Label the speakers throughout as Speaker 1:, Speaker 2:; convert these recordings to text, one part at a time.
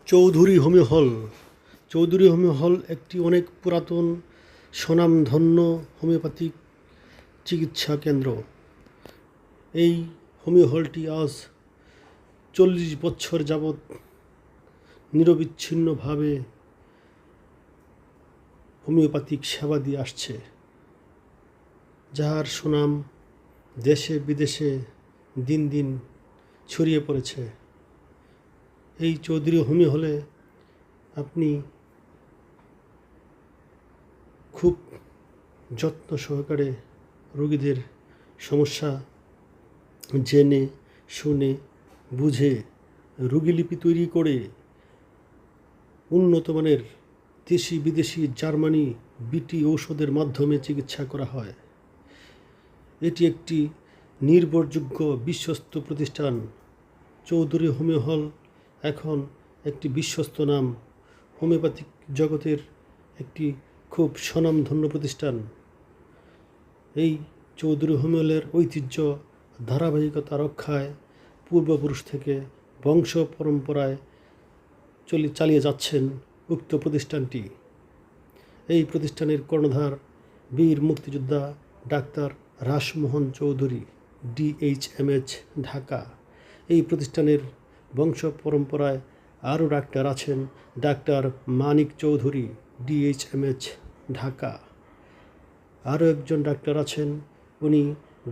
Speaker 1: Chowdhury homeo হল। Chowdhury homeo হল একটি অনেক পুরাতন স্বনামধন্য হোমিওপ্যাথিক চিকিৎসা কেন্দ্র। এই হোমিও হলটি আজ 40 বছর যাবৎ নিরবিচ্ছিন্নভাবে হোমিওপ্যাথিক সেবা দিয়ে আসছে, যার সুনাম দেশে বিদেশে দিন দিন ছড়িয়ে পড়েছে। এই চৌধুরী হোমিও হলে আপনি খুব যত্ন সহকারে রোগীদের সমস্যা জেনে শুনে বুঝে রোগীলিপি তৈরি করে উন্নত মানের দেশি বিদেশি জার্মানি বিটি ঔষধের মাধ্যমে চিকিৎসা করা হয়। এটি একটি নির্ভরযোগ্য বিশ্বস্ত প্রতিষ্ঠান। চৌধুরী হোমিও হল এখন একটি বিশ্বস্ত নাম, হোমিওপ্যাথিক জগতের একটি খুব স্বনামধন্য প্রতিষ্ঠান। এই চৌধুরী হোমিও হলের ঐতিহ্য ধারাবাহিকতা রক্ষায় পূর্বপুরুষ থেকে বংশ পরম্পরায় চালিয়ে যাচ্ছেন উক্ত প্রতিষ্ঠানটি। এই প্রতিষ্ঠানের কর্ণধার বীর মুক্তিযোদ্ধা ডাক্তার রাসমোহন চৌধুরী, DHMH, ঢাকা। এই প্রতিষ্ঠানের বংশ পরম্পরায় আরও ডাক্তার আছেন ডাক্তার মানিক চৌধুরী, DHMH, ঢাকা। আরও একজন ডাক্তার আছেন, উনি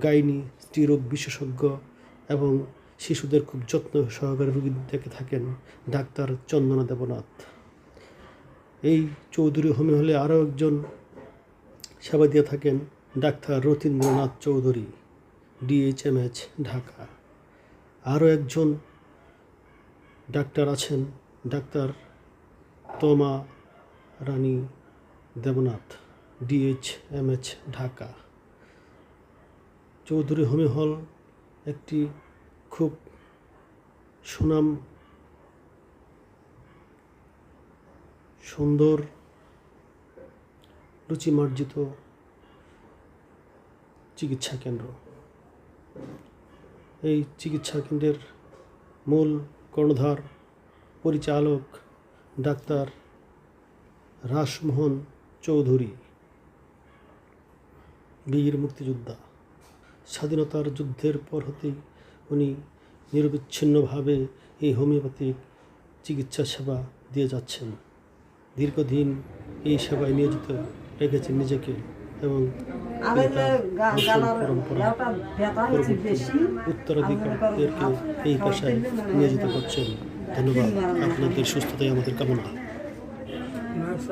Speaker 1: গাইনি স্ত্রীরোগ বিশেষজ্ঞ এবং শিশুদের খুব যত্ন সহকারে রোগী দেখে থাকেন ডাক্তার চন্দনা দেবনাথ। এই চৌধুরী হোমিও হলে আরও একজন সেবা দিয়ে থাকেন ডাক্তার রথীন্দ্রনাথ চৌধুরী, DHMH, ঢাকা। আরও একজন ডাক্তার আছেন doctor Toma Rani Debnath, DHMH, Dhaka. Chowdhury homeo হল একটি খুব সুনাম সুন্দর রুচিমার্জিত চিকিৎসা কেন্দ্র। এই চিকিৎসা কেন্দ্রের মূল কর্ণধার পরিচালক ডাক্তার রাসমোহন চৌধুরী, বীর মুক্তিযোদ্ধা। স্বাধীনতার যুদ্ধের পর হতেই উনি নিরবিচ্ছিন্নভাবে এই হোমিওপ্যাথিক চিকিৎসা সেবা দিয়ে যাচ্ছেন। দীর্ঘদিন এই সেবায় নিয়োজিত রেখেছেন নিজেকে এবং উত্তরাধিকারীদেরকে এই পেশায় নিয়োজিত করছেন। ধন্যবাদ। আপনাদের সুস্থতাই আমাদের কামনা।